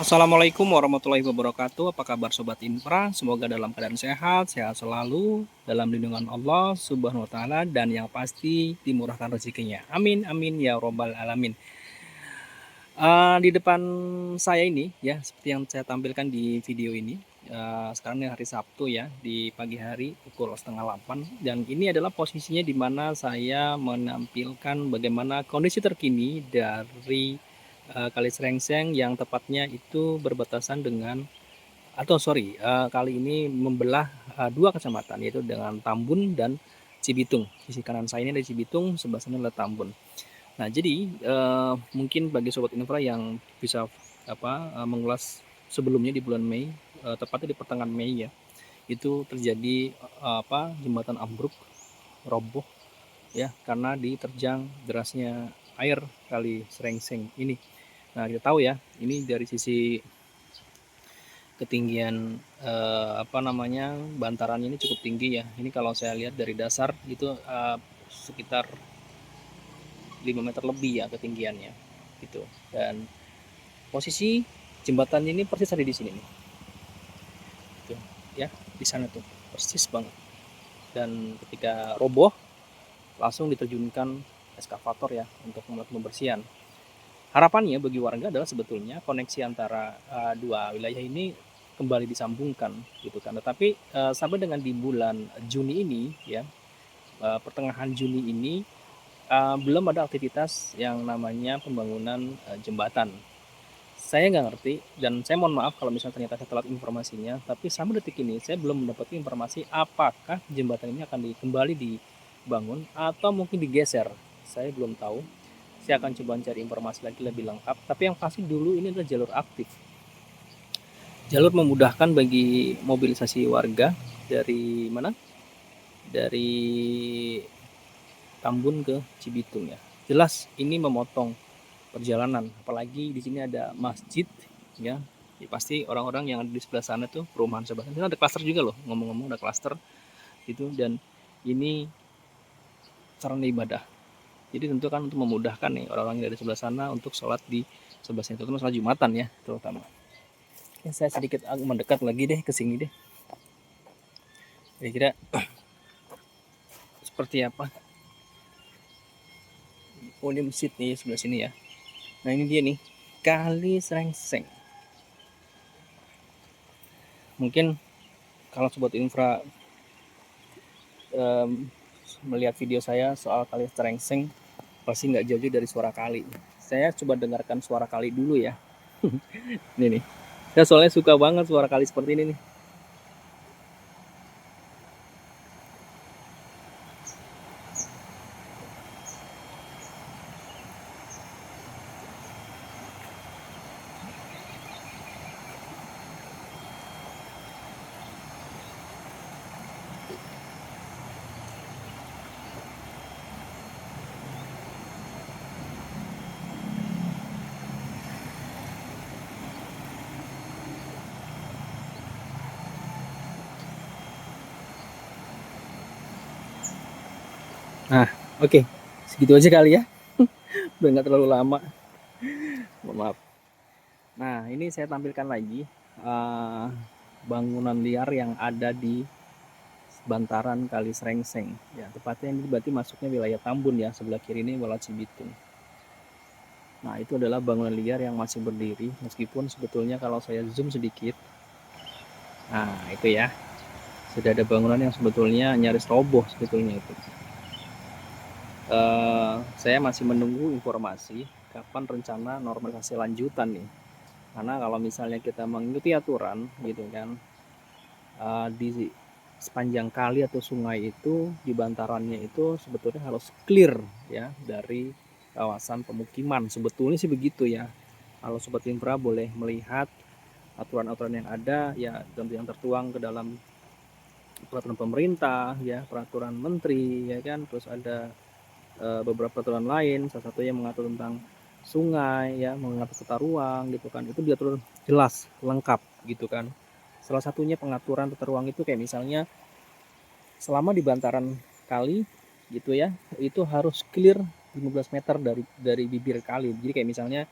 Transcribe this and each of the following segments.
Assalamualaikum warahmatullahi wabarakatuh. Apa kabar Sobat Infra? Semoga dalam keadaan sehat, sehat selalu, dalam lindungan Allah Subhanahu wa Ta'ala, dan yang pasti dimurahkan rezekinya. Amin, amin ya Robbal 'Alamin. Di depan saya ini, ya, seperti yang saya tampilkan di video ini. Sekarang ini hari Sabtu, ya, di pagi hari pukul 7.30, dan ini adalah posisinya di mana saya menampilkan bagaimana kondisi terkini dari Kali Srengseng yang tepatnya itu berbatasan dengan, kali ini membelah dua kecamatan, yaitu dengan Tambun dan Cibitung. Sisi kanan saya ini ada Cibitung, sebelah sana adalah Tambun. Nah, jadi mungkin bagi Sobat Infra yang bisa mengulas sebelumnya di bulan Mei, tepatnya di pertengahan Mei, ya, itu terjadi jembatan ambruk, roboh, ya, karena diterjang derasnya air Kali Srengseng ini. Nah, kita tahu, ya, ini dari sisi ketinggian bantarannya ini cukup tinggi, ya. Ini kalau saya lihat dari dasar itu sekitar 5 meter lebih, ya, ketinggiannya gitu. Dan posisi jembatan ini persis ada di sini nih, gitu, ya, di sana tuh persis banget. Dan ketika roboh langsung diterjunkan eskavator, ya, untuk melakukan pembersihan. Harapannya bagi warga adalah sebetulnya koneksi antara dua wilayah ini kembali disambungkan, gitu kan. Tetapi sampai dengan di bulan Juni ini, ya, pertengahan Juni ini, belum ada aktivitas yang namanya pembangunan jembatan. Saya nggak ngerti, dan saya mohon maaf kalau misalnya ternyata saya telat informasinya, tapi sampai detik ini saya belum mendapatkan informasi apakah jembatan ini akan kembali dibangun atau mungkin digeser. Saya belum tahu. Saya akan coba cari informasi lagi lebih lengkap. Tapi yang pasti dulu ini adalah jalur aktif. Jalur memudahkan bagi mobilisasi warga dari mana? Dari Tambun ke Cibitung, ya. Jelas ini memotong perjalanan, apalagi di sini ada masjid, ya. Ya, pasti orang-orang yang ada di sebelah sana tuh perumahan sebelah sana ada klaster juga loh, ngomong-ngomong ada klaster gitu. Dan ini sarana ibadah, jadi tentu kan untuk memudahkan nih orang-orang yang dari sebelah sana untuk sholat di sebelah sini, terutama sholat Jumatan, ya, terutama. Ya, saya sedikit mendekat lagi deh ke sini deh, kira-kira seperti apa. Oh, ini masjid nih sebelah sini, ya. Nah, ini dia nih Kali Srengseng. Mungkin kalau Sobat Infra melihat video saya soal Kali Srengseng, pasti nggak jauh-jauh dari suara kali. Saya coba dengarkan suara kali dulu, ya. Ini nih, saya soalnya suka banget suara kali seperti ini nih. Nah, oke, segitu aja kali, ya. Udah nggak terlalu lama, mohon maaf. Nah, ini saya tampilkan lagi bangunan liar yang ada di bantaran Kali Srengseng, ya. Tepatnya ini berarti masuknya wilayah Tambun, ya, sebelah kiri ini wilayah Cibitung. Nah, itu adalah bangunan liar yang masih berdiri, meskipun sebetulnya kalau saya zoom sedikit, nah itu, ya, sudah ada bangunan yang sebetulnya nyaris roboh sebetulnya itu. Saya masih menunggu informasi kapan rencana normalisasi lanjutan nih, karena kalau misalnya kita mengikuti aturan, gitu kan, di sepanjang kali atau sungai itu, di bantarannya itu sebetulnya harus clear, ya, dari kawasan pemukiman. Sebetulnya sih begitu, ya. Kalau Sobat Infra boleh melihat aturan-aturan yang ada, ya, yang tertuang ke dalam peraturan pemerintah, ya, peraturan menteri, ya kan, terus ada beberapa peraturan lain, salah satunya mengatur tentang sungai, ya, mengatur tata ruang, gitu kan. Itu diatur jelas, lengkap, gitu kan. Salah satunya pengaturan tata ruang itu kayak misalnya selama di bantaran kali, gitu, ya, itu harus clear 15 meter dari bibir kali. Jadi kayak misalnya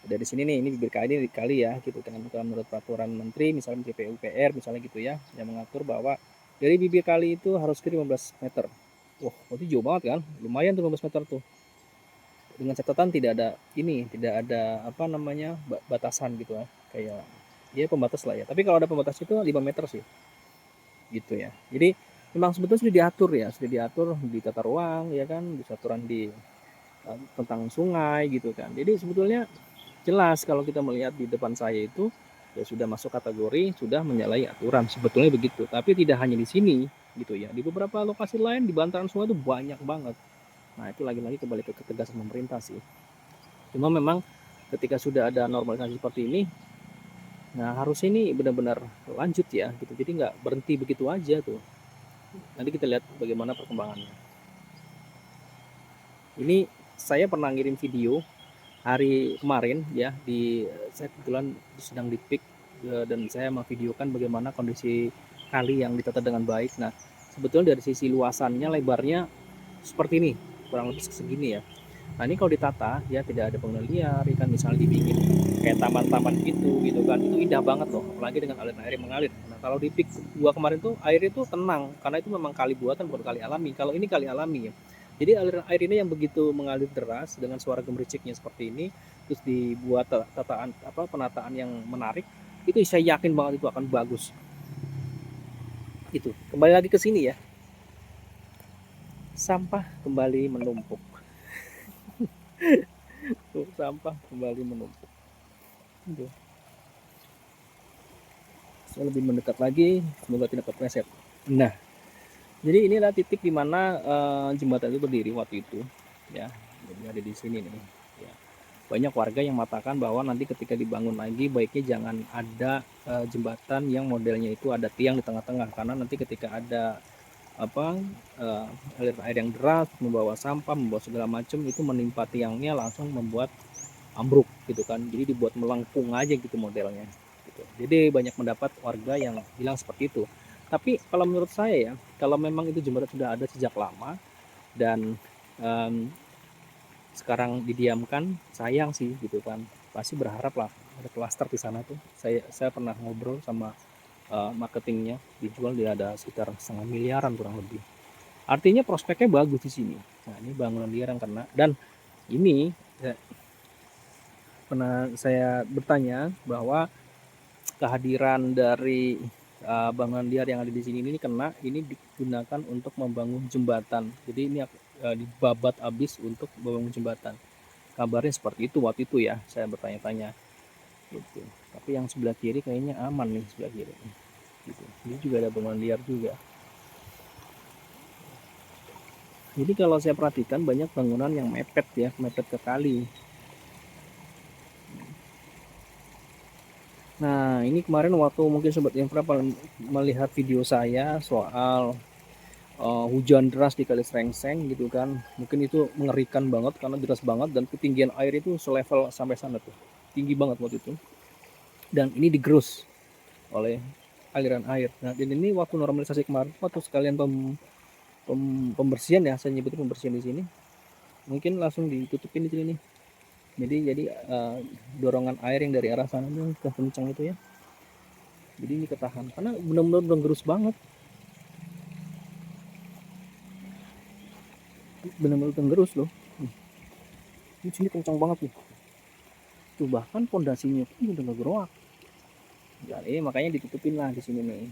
dari sini nih, ini bibir kali ya gitu kan. Kalau menurut peraturan menteri, misalnya Menteri PUPR misalnya gitu ya, yang mengatur bahwa dari bibir kali itu harus ke 15 meter. Wah, berarti jauh banget kan? Lumayan tuh 15 meter tuh. Dengan catatan tidak ada apa namanya batasan gitu ya, kayak dia pembatas lah ya. Tapi kalau ada pembatas itu 5 meter sih, gitu ya. Jadi memang sebetulnya sudah diatur di tata ruang ya kan, di aturan di tentang sungai gitu kan. Jadi sebetulnya jelas kalau kita melihat di depan saya itu ya sudah masuk kategori sudah menyalahi aturan, sebetulnya begitu. Tapi tidak hanya di sini gitu ya, di beberapa lokasi lain di bantaran sungai itu banyak banget. Nah itu lagi-lagi kembali ke ketegasan pemerintah sih. Cuma memang ketika sudah ada normalisasi seperti ini, nah harus ini benar-benar lanjut ya gitu. Jadi nggak berhenti begitu aja tuh. Nanti kita lihat bagaimana perkembangannya. Ini saya pernah ngirim video hari kemarin ya, saya kebetulan sedang di pik dan saya memvideokan bagaimana kondisi kali yang ditata dengan baik. Nah sebetulnya dari sisi luasannya, lebarnya seperti ini, kurang lebih segini ya. Nah ini kalau ditata ya tidak ada pengguna liar, kan misalnya dibikin kayak taman-taman gitu kan, itu indah banget loh, apalagi dengan aliran air yang mengalir. Nah kalau di pik 2 kemarin tuh air itu tenang, karena itu memang kali buatan bukan kali alami. Kalau ini kali alami ya, jadi aliran air ini yang begitu mengalir deras dengan suara gemericiknya seperti ini, terus dibuat penataan yang menarik, itu saya yakin banget itu akan bagus. Itu kembali lagi ke sini ya, sampah kembali menumpuk. Tuh, sampah kembali menumpuk. Tuh. Saya lebih mendekat lagi, semoga tidak kepleset. Nah, jadi inilah titik di mana jembatan itu berdiri waktu itu, ya. Jadi ada di sini nih. Ya. Banyak warga yang mengatakan bahwa nanti ketika dibangun lagi, baiknya jangan ada jembatan yang modelnya itu ada tiang di tengah-tengah, karena nanti ketika ada aliran air yang deras membawa sampah, membawa segala macam, itu menimpa tiangnya langsung membuat ambruk gitu kan. Jadi dibuat melengkung aja gitu modelnya gitu. Jadi banyak mendapat warga yang bilang seperti itu. Tapi kalau menurut saya ya, kalau memang itu jembatan sudah ada sejak lama dan um, sekarang didiamkan, sayang sih gitu kan. Pasti berharap lah ada klaster di sana tuh. Saya pernah ngobrol sama marketingnya, dijual dia ada sekitar 500 miliaran kurang lebih. Artinya prospeknya bagus di sini. Nah ini bangunan liar yang kena, dan ini pernah saya bertanya bahwa kehadiran dari bangunan liar yang ada di sini ini kena, ini digunakan untuk membangun jembatan. Jadi ini dibabat habis untuk membangun jembatan. Kabarnya seperti itu waktu itu ya, saya bertanya-tanya. Gitu. Tapi yang sebelah kiri kayaknya aman nih, sebelah kiri. Gitu. Ini juga ada bangunan liar juga. Jadi kalau saya perhatikan banyak bangunan yang mepet ya, mepet ke kali. Nah ini kemarin waktu mungkin Sobat Infra melihat video saya soal hujan deras di Kali Srengseng gitu kan, mungkin itu mengerikan banget karena deras banget dan ketinggian air itu selevel sampai sana tuh, tinggi banget waktu itu, dan ini digerus oleh aliran air. Nah dan ini waktu normalisasi kemarin, waktu sekalian pembersihan ya, saya nyebutnya pembersihan di sini, mungkin langsung ditutupin di sini nih. Jadi dorongan air yang dari arah sana tuh kencang itu ya, jadi ini ketahan karena benar-benar gerus banget, benar-benar tenggerus loh. Ini sini kencang banget nih tuh, bahkan pondasinya pun udah ngegeroak. Ya, ini makanya ditutupin lah di sini nih.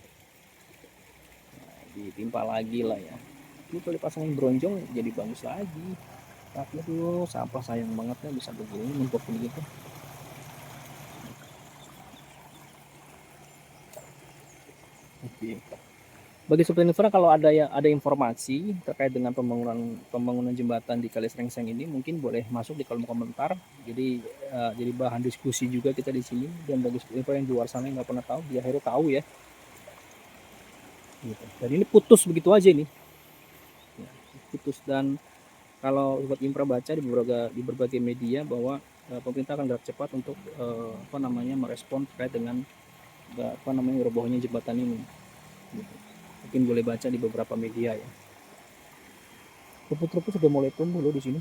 Nah, ditimpa lagi lah ya. Ini kalau dipasangin bronjong jadi bagus lagi. Tapi tuh sampah sayang banget ya bisa begini numpuk begitu. Oke. Bagi Sobat Infra, kalau ada informasi terkait dengan pembangunan jembatan di Kali Srengseng ini, mungkin boleh masuk di kolom komentar. Jadi bahan diskusi juga kita di sini, dan bagi Sobat Infra yang di luar sana yang nggak pernah tahu, dia akhirnya tahu ya. Gitu. Dan ini putus begitu aja nih. Ya, putus. Dan kalau Sobat Infra baca di berbagai media bahwa pemerintah akan gerak cepat untuk merespon terkait dengan robohnya jembatan ini. Gitu. Mungkin boleh baca di beberapa media ya. Rumput-rumput sudah mulai tumbuh loh di sini.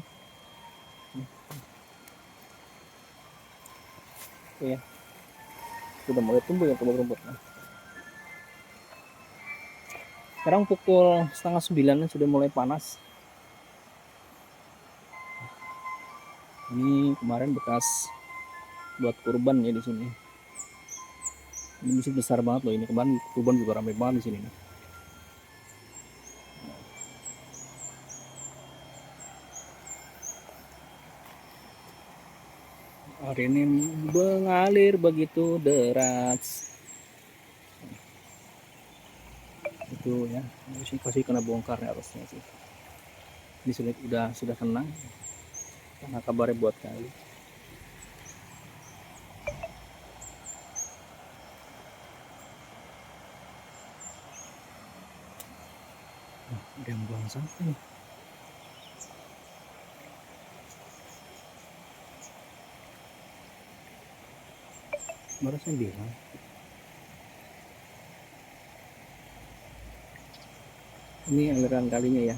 ya, sudah mulai tumbuh ya rumput-rumputnya. Sekarang pukul 8:30 sudah mulai panas. Ini kemarin bekas buat kurban ya di sini. Ini masih besar banget loh ini, kemarin kurban juga ramai banget di sini nih. Hari ini mengalir begitu deras. Itu ya, pasti kena bongkar ya harusnya sih. Ini sudah tenang karena kabarnya buat kali. Ada yang buang sampah nih. Baru saya bilang. Ini aliran kalinya ya.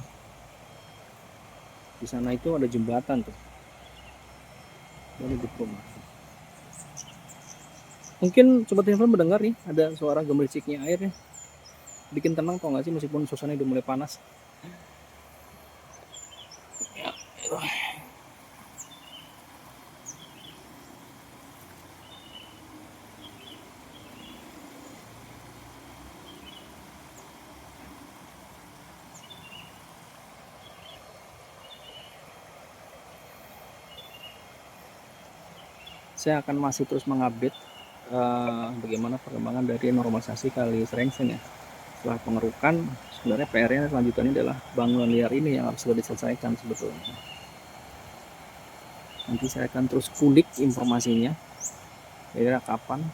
Di sana itu ada jembatan tuh. Dari rumah. Mungkin sobat telepon mendengar nih ada suara gemericiknya air ya. Bikin tenang tau gak sih meskipun suasana udah mulai panas. Ya, itu. Saya akan masih terus mengupdate bagaimana perkembangan dari normalisasi Kali Serengseng ya. Setelah pengerukan, sebenarnya PR-nya lanjutannya adalah bangunan liar ini yang harus sudah diselesaikan sebetulnya. Nanti saya akan terus kulik informasinya, kira-kira kapan.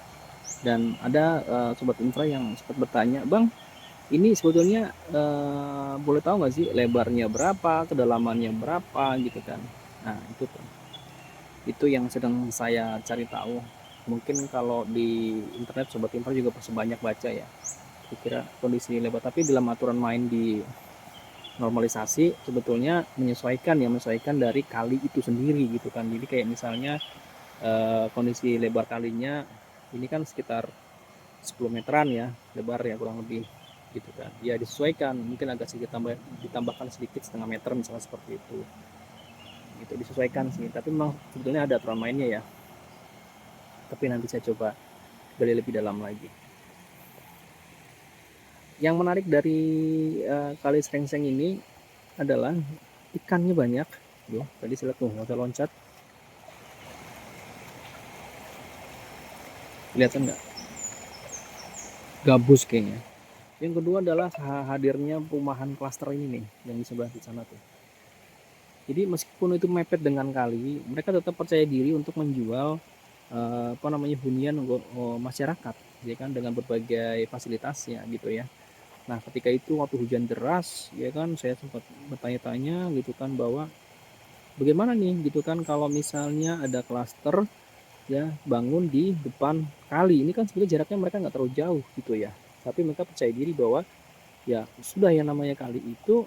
Dan ada sobat infra yang sempat bertanya, Bang, ini sebetulnya boleh tahu nggak sih lebarnya berapa, kedalamannya berapa gitu kan? Nah itu tuh. Itu yang sedang saya cari tahu. Mungkin kalau di internet sobat info juga pasti banyak baca ya, kira kondisi lebar, tapi dalam aturan main di normalisasi sebetulnya menyesuaikan dari kali itu sendiri gitu kan. Jadi kayak misalnya kondisi lebar kalinya ini kan sekitar 10 meteran ya lebar ya kurang lebih gitu kan, ya disesuaikan, mungkin agak sedikit ditambahkan sedikit setengah meter misalnya seperti itu. Itu disesuaikan sih, tapi memang sebetulnya ada aturan mainnya ya, tapi nanti saya coba gali lebih dalam lagi. Yang menarik dari Kali Serengseng ini adalah ikannya banyak. Loh, tadi saya lihat tuh nggak loncat, kelihatan nggak, gabus kayaknya. Yang kedua adalah hadirnya perumahan klaster ini nih yang di sebelah di sana tuh. Jadi meskipun itu mepet dengan kali, mereka tetap percaya diri untuk menjual hunian masyarakat, ya kan, dengan berbagai fasilitasnya gitu ya. Nah ketika itu waktu hujan deras, ya kan, saya sempat bertanya-tanya gitu kan, bahwa bagaimana nih gitu kan kalau misalnya ada klaster ya bangun di depan kali. Ini kan sebenarnya jaraknya mereka nggak terlalu jauh gitu ya, tapi mereka percaya diri bahwa ya sudah, yang namanya kali itu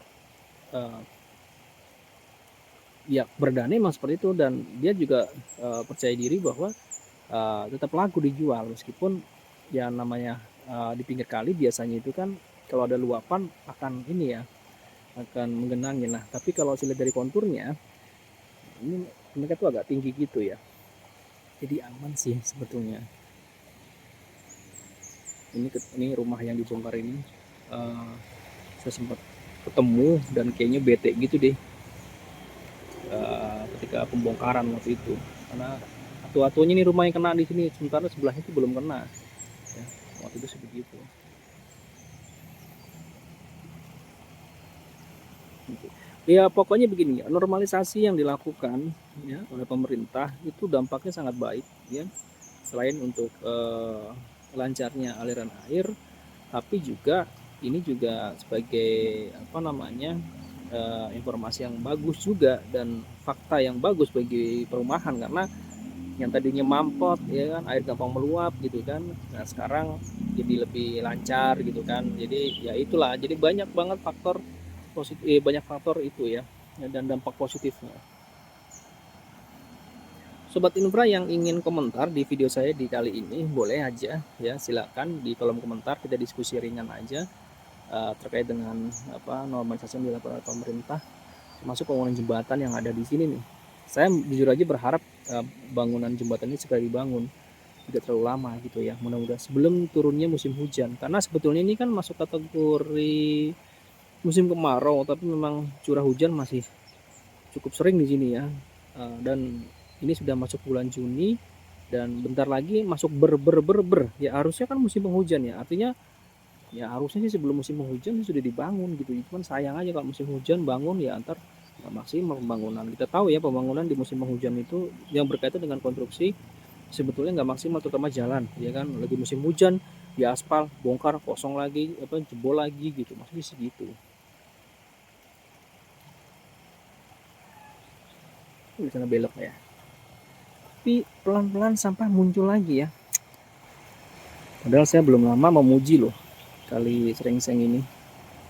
ya berdana memang seperti itu, dan dia juga percaya diri bahwa tetap laku dijual meskipun ya namanya di pinggir kali biasanya itu kan kalau ada luapan akan ini ya, akan menggenangi. Nah tapi kalau saya lihat dari konturnya ini mereka tuh agak tinggi gitu ya, jadi aman sih sebetulnya. Ini rumah yang dibongkar ini saya sempat ketemu dan kayaknya bete gitu deh ketika pembongkaran waktu itu, karena atu-atunya nih rumah yang kena di sini, sementara sebelahnya itu belum kena ya, waktu itu seperti itu. Ya pokoknya begini ya, normalisasi yang dilakukan ya oleh pemerintah itu dampaknya sangat baik ya, selain untuk lancarnya aliran air, tapi juga ini juga sebagai informasi yang bagus juga dan fakta yang bagus bagi perumahan, karena yang tadinya mampet ya kan, air gampang meluap gitu kan, nah sekarang jadi lebih lancar gitu kan. Jadi ya itulah, jadi banyak banget faktor positif, banyak faktor itu ya dan dampak positifnya. Sobat Infra yang ingin komentar di video saya di kali ini boleh aja ya, silakan di kolom komentar kita diskusi ringan aja terkait dengan normalisasi yang dilakukan oleh pemerintah, termasuk pembangunan jembatan yang ada di sini nih. Saya jujur aja berharap bangunan jembatan ini segera dibangun, tidak terlalu lama gitu ya, mudah-mudahan sebelum turunnya musim hujan, karena sebetulnya ini kan masuk kategori musim kemarau, tapi memang curah hujan masih cukup sering di sini ya. Dan ini sudah masuk bulan Juni dan bentar lagi masuk ber ya, harusnya kan musim penghujan ya, artinya ya harusnya sih sebelum musim penghujan sudah dibangun gitu. Cuman sayang aja kalau musim hujan bangun ya antar nggak maksimal pembangunan. Kita tahu ya pembangunan di musim penghujan itu yang berkaitan dengan konstruksi sebetulnya nggak maksimal, terutama jalan ya kan. Lagi musim hujan di aspal bongkar kosong lagi, jebol lagi gitu, masih segitu. Di sana belok ya, tapi pelan-pelan sampah muncul lagi ya. Padahal saya belum lama memuji loh kali Serengseng ini,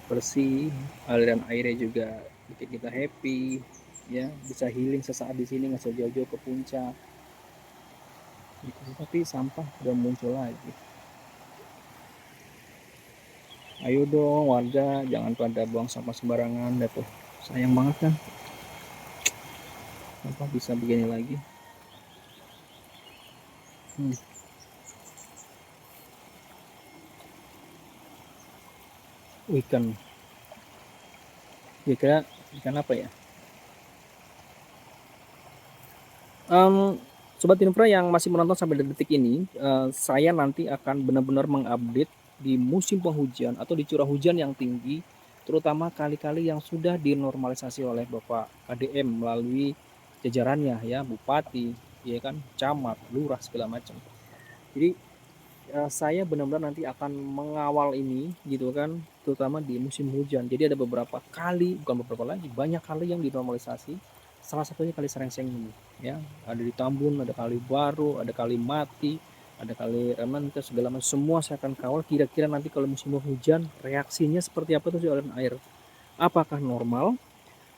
bersih, aliran airnya juga bikin kita happy ya, bisa healing sesaat di sini, nggak usah jauh-jauh ke puncak gitu. Tapi sampah udah muncul lagi. Ayo dong warga, jangan pada buang sampah sembarangan dah tuh, sayang banget kan sampah bisa begini lagi. Ikan kira ikan apa ya? Sobat Infra yang masih menonton sampai detik ini, saya nanti akan benar-benar mengupdate di musim penghujan atau di curah hujan yang tinggi, terutama kali-kali yang sudah dinormalisasi oleh Bapak KDM melalui jajarannya ya, bupati, ya kan, camat, lurah segala macam. Jadi saya benar-benar nanti akan mengawal ini gitu kan, terutama di musim hujan. Jadi ada beberapa kali, bukan beberapa lagi, banyak kali yang dinormalisasi. Salah satunya kali Serengseng ini ya, ada di Tambun, ada kali Baru, ada kali Mati, ada kali Rementes, segala macam, semua saya akan kawal. Kira-kira nanti kalau musim hujan reaksinya seperti apa tuh si aliran air, apakah normal,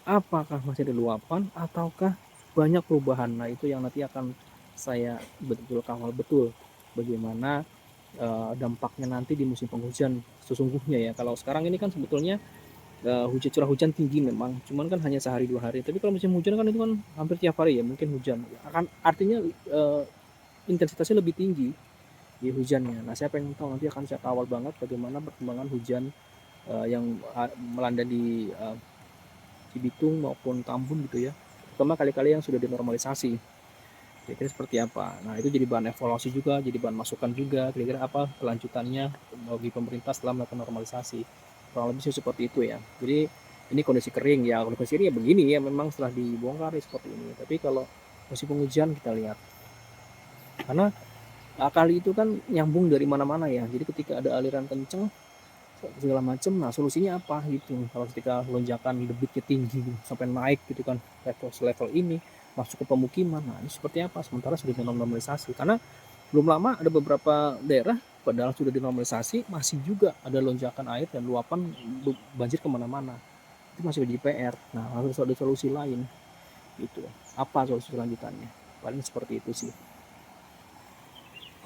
apakah masih ada luapan, ataukah banyak perubahan. Nah itu yang nanti akan saya betul-betul kawal betul bagaimana dampaknya nanti di musim penghujan sesungguhnya ya. Kalau sekarang ini kan sebetulnya curah hujan tinggi memang, cuman kan hanya sehari 2 hari. Tapi kalau musim hujan kan itu kan hampir tiap hari ya mungkin hujan. Akan artinya intensitasnya lebih tinggi di hujannya. Nah saya pengen tahu, nanti akan saya kawal banget bagaimana perkembangan hujan yang melanda di Cibitung maupun Tambun gitu ya. Terutama kali-kali yang sudah dinormalisasi. Kira-kira seperti apa. Nah itu jadi bahan evaluasi juga, jadi bahan masukan juga, kira-kira apa kelanjutannya bagi pemerintah setelah melakukan normalisasi. Kurang lebih seperti itu ya. Jadi ini kondisi kering ya, kondisi kering ya begini ya, memang setelah dibongkar ya seperti ini. Tapi kalau musim penghujan kita lihat, karena kali itu kan nyambung dari mana-mana ya, jadi ketika ada aliran kenceng segala macam, nah solusinya apa gitu. Kalau ketika lonjakan debitnya tinggi sampai naik gitu kan, level ini masuk ke pemukiman, nah ini seperti apa sementara sudah dinormalisasi. Karena belum lama ada beberapa daerah padahal sudah dinormalisasi masih juga ada lonjakan air dan luapan banjir kemana-mana. Itu masih jadi PR. Nah harus ada solusi lain gitu. Apa solusi selanjutannya? Paling seperti itu sih.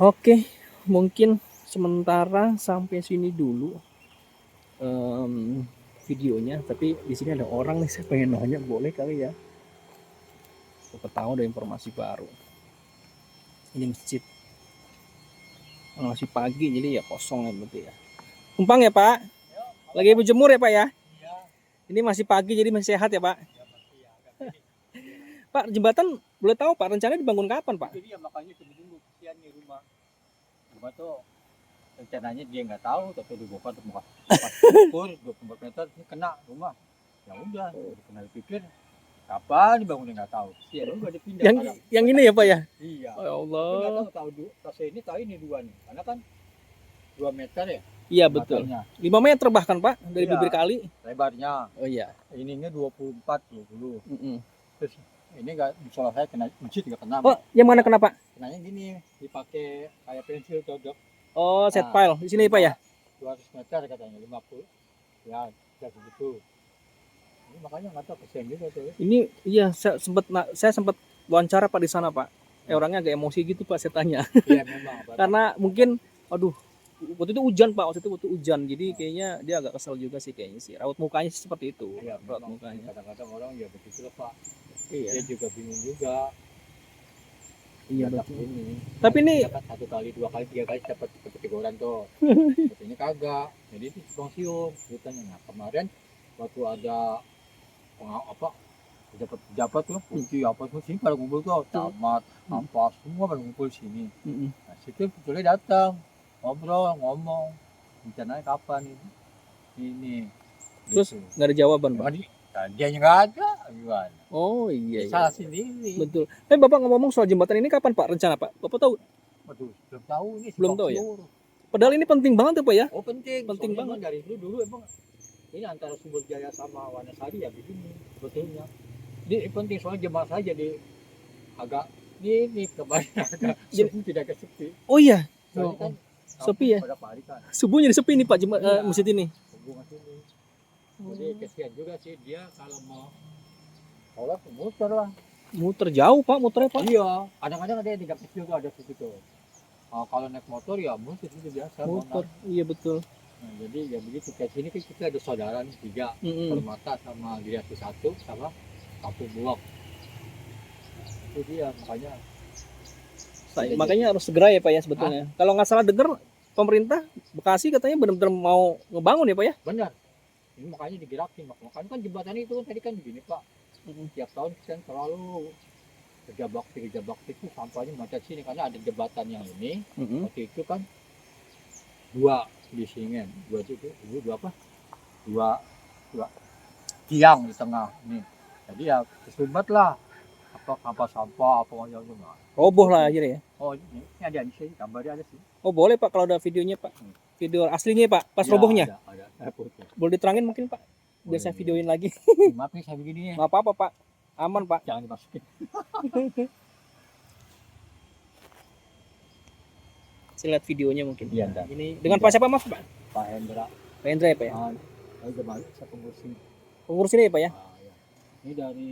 Oke, mungkin sementara sampai sini dulu videonya. Tapi di sini ada orang nih, saya pengen nanya, boleh kali ya? Siapa tahu ada informasi baru. Ini masjid masih pagi jadi ya kosong ya berarti ya. Numpang ya Pak? Lagi berjemur ya Pak ya? Ini masih pagi jadi masih sehat ya Pak? Pak, jembatan boleh tahu Pak rencananya dibangun kapan Pak? Jadi ya makanya tunggu kesian nih rumah tuh rencananya dia nggak tahu, tapi dibongkar tuh pas ukur 24 meter ini kena rumah. Ya udah, kena dipikir kapan dibangunnya nggak tahu. Iya, juga dipindah. Yang ini ya Pak ya? Iya. Oh ya Allah. Tahu ini dua nih, karena kan 2 meter ya. Iya betul. 5 meter bahkan Pak dari bibir kali. Lebarnya. Oh iya. Ininya 24, 20. Terus ini nggak, musola saya kena, masjid nggak kena. Oh, yang mana kena Pak? Kenanya gini, dipakai kayak pensil dodok. Oh, set file di sini Pak ya? 200 meter katanya, 50. Ya, tidak begitu. Ini makanya nggak tahu kesian juga tuh. Ini iya saya sempat wawancara Pak di sana Pak. orangnya agak emosi gitu Pak saya tanya. Iya memang. Karena mungkin aduh waktu itu hujan Pak, waktu itu hujan. Jadi kayaknya dia agak kesel juga sih kayaknya sih. Raut mukanya sih seperti itu. Iya, Raut memang mukanya. kadang-kadang orang ya begitu lah Pak. Iya. Dia juga bingung juga. Iya Dapat betul. ini. Tapi ini Dapat 1 kali, 2 kali, 3 kali dapat teguran tuh. Katanya kagak. Jadi itu simpang siur ceritanya. Nah kemarin waktu ada apa pejabat tuh putih apa semua sini pada ngumpul tuh camat apa semua pada ngumpul sini. Nah situ sebetulnya datang ngobrol ngomong rencananya kapan ini terus gitu. nggak ada jawaban Pak. Dia nggak ada gimana? Oh iya. Salah sendiri. Betul. Tapi Bapak ngomong soal jembatan ini kapan Pak rencana Pak? Bapak tahu? Waduh, belum tahu nih. Belum tahu ya? Siur. Padahal ini penting banget ya Pak ya? Oh penting Penting soalnya banget. emang dari dulu emang ini antara Sumber Jaya sama Wanasari ya begini sebetulnya. Ini penting soalnya jemaah saya jadi agak ini kemarin agak Jadi- sepi, tidak kesepi. Oh iya. Soalnya kan Sepi ya? pada pagi kan Subuhnya jadi sepi nih Pak Iya. masjid ini. hubungan sini. Jadi kesian juga sih dia kalau mau sholat muter lah. Muter jauh Pak, muternya Pak. Iya, kadang-kadang ada yang 3 kecil tuh ada situ tuh. Kalau naik motor ya muter itu biasa. Muter. Iya betul. Nah, jadi ya begitu kayak sini kan kita ada saudara nih 3, Mm-mm. Permata sama Giriati 1 sama Kampung Bulog. Itu dia makanya. Makanya harus segera ya Pak ya sebetulnya. Kalau nggak salah dengar pemerintah Bekasi katanya benar-benar mau ngebangun ya Pak ya? Benar. Ini makanya digerakin makanya kan jembatan itu kan tadi kan begini Pak. Tiap tahun kan selalu kerja bakti itu sampahnya macet sini karena ada jembatan yang ini. Waktu itu kan 2 di sini, 2 itu dua apa? 2 tiang di tengah nih. Jadi ya kesumbat lah apa sampah apa yang cuma. Roboh lah akhirnya ya. Oh ini ada di sini gambarnya ada sih. Oh boleh Pak kalau ada videonya Pak. Video aslinya Pak, pas Ya, robohnya. ada foto. Boleh diterangin mungkin Pak? Biar saya Boleh. videoin lagi. Maaf nih saya begini ya. Nggak apa-apa Pak. Aman Pak. Jangan dimasukin. Saya lihat videonya mungkin. Iya, ntar. Ini dengan Pak siapa Mas Pak? Pak Hendra. Pak Hendra ya Pak ya? Saya udah balik saya pengurus ini. Pengurus ini ya Pak ya? Ya. Ini dari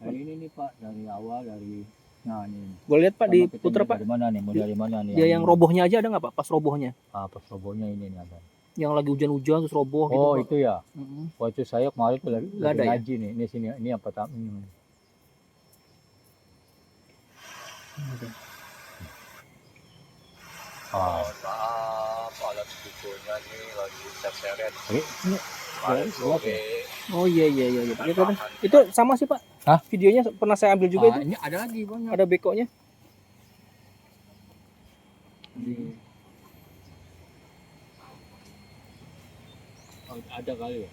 ini nih Pak, dari awal dari nah ini. Boleh lihat Pak Sama di kita puter ini Pak. Dari mana nih? Mau dari mana nih? Dia yang robohnya aja ada nggak Pak? Pas robohnya. Pas robohnya ini nih ada. Yang lagi hujan-hujan terus roboh gitu. Oh Pak. itu ya. Mm-mm. Waktu saya kemarin tuh lagi Nggak ada ya? ngaji nih. Ini sini ini apa tak? Maaf, alat bukunya nih lagi terseret. Ini Kemarin sore Oh iya. Pak. Itu sama sih Pak. Hah? Videonya pernah saya ambil juga itu. Ini ada lagi banyak. Ada bekonya. Ada kali ya.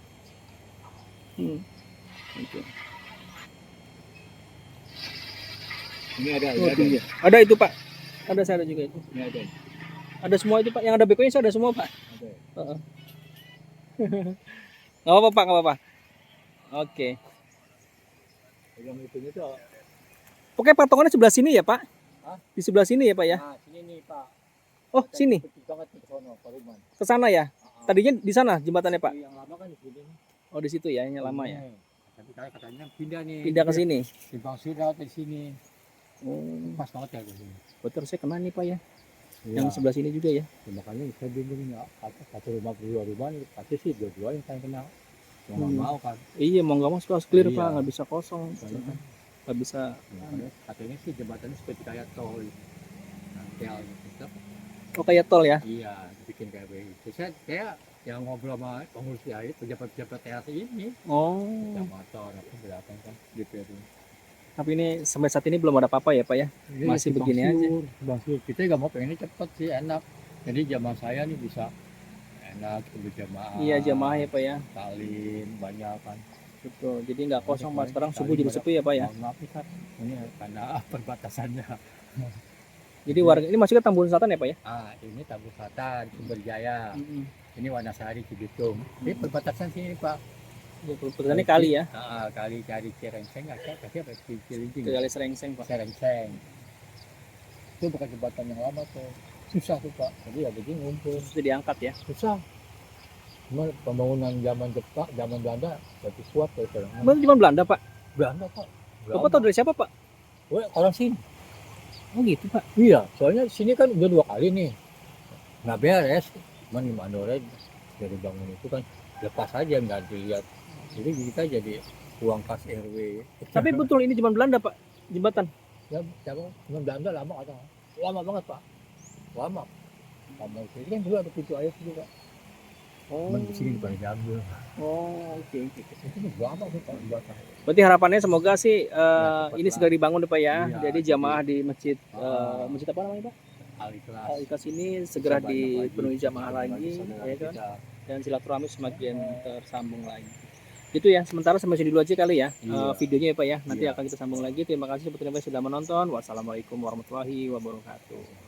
Oke. Ini ada, Oh, iya. Ada itu Pak. Ada saya ada juga itu. Ini ada. Ada semua itu Pak. Yang ada bekonya saya ada semua Pak. Ada. Heeh. Nggak apa-apa Pak, nggak apa-apa. Oke. Yang itunya tuh. Oke, patongannya sebelah sini ya Pak? Hah? Di sebelah sini ya Pak ya? Nah, sini nih Pak. Oh, sini. Kecil banget ke sono, Paruman. Ke sana ya? Tadinya di sana jembatannya Pak? Yang lama kan di sini. Oh, di situ ya, yang lama ya. Tapi katanya pindah nih. Pindah ke sini. Simpang Siur di sini. Oh, Pas banget ya di sini. betul saya kena nih Pak ya. Iya. Yang sebelah sini juga ya. Makanya saya bingung nggak kata rumah berdua rumah nih pasti sih dua-dua yang saya kenal. Yang nggak Hmm. mau kan. Iya, mau nggak mau harus clear Iya. Pak, nggak bisa kosong. Soalnya kan Nggak bisa. katanya sih jembatannya seperti kayak tol. Nah, kayak tetap Oh, kayak tol ya? iya bikin kayak begitu. Saya yang ngobrol sama pengurus ya itu pejabat-pejabat teras ini. Oh. Yang motor apa berapa kan gitu ya. Tapi ini sampai saat ini belum ada apa-apa ya Pak ya? Masih begini aja. Bangsul. Kita juga mau pengennya cepet sih enak. Jadi zaman saya nih bisa enak berjamaah. Iya, jamaah ya Pak ya. Salin banyak kan. Betul. Jadi nggak kosong Pak. Sekarang subuh jadi sepi ya Pak ya. Mohon maaf nih Kak. Ini karena perbatasannya. Jadi warga ini masuk ke Tambun Selatan ya Pak ya? Ini Tambun Selatan, Sumber Jaya. Mm-mm. Ini Wanasari, Cibitung. Ini perbatasan sini Pak. Ya, perbatasannya kali ya. Kali cari Cirengseng, kasih apa? Cilincing. Kali Serengseng Pak. Cirengseng. Itu bukan jembatan yang lama tuh. Susah tuh Pak. Jadi ya begini ngumpul. Sudah diangkat ya. Susah. Cuma pembangunan zaman Jepang, zaman Belanda lebih kuat daripada Berarti cuma Belanda Pak. Belanda Pak. Bapak tahu dari siapa Pak? Wah, orang sini. Oh gitu Pak. Iya, soalnya sini kan udah 2 kali nih nggak beres. Cuman di Mandora dari bangun itu kan lepas aja nggak dilihat. Jadi kita jadi uang kas RW. Tapi betul ini zaman Belanda Pak, jembatan. Ya, siapa? Cuman Belanda lama kata. Lama banget Pak. Lama. Lama ini kan juga ada pintu air juga. Oh. Cuman di sini bukan diambil. Oh, oke. Itu lama sih Pak buatan. Berarti harapannya semoga sih cepat ini lah. segera dibangun deh Pak ya. Iya, Jadi jamaah di masjid Ah. masjid apa namanya Pak? Al-Ikhlas. Al-Ikhlas ini segera Bisa banyak dipenuhi lagi, jamaah bisa banyak lagi, saudara ya kan? kita. Dan silaturahmi semakin tersambung lagi. Itu ya, sementara sampai sini dulu aja kali ya Iya. videonya ya Pak ya. Nanti Iya. akan kita sambung lagi. Terima kasih seperti sudah menonton. Wassalamualaikum warahmatullahi wabarakatuh.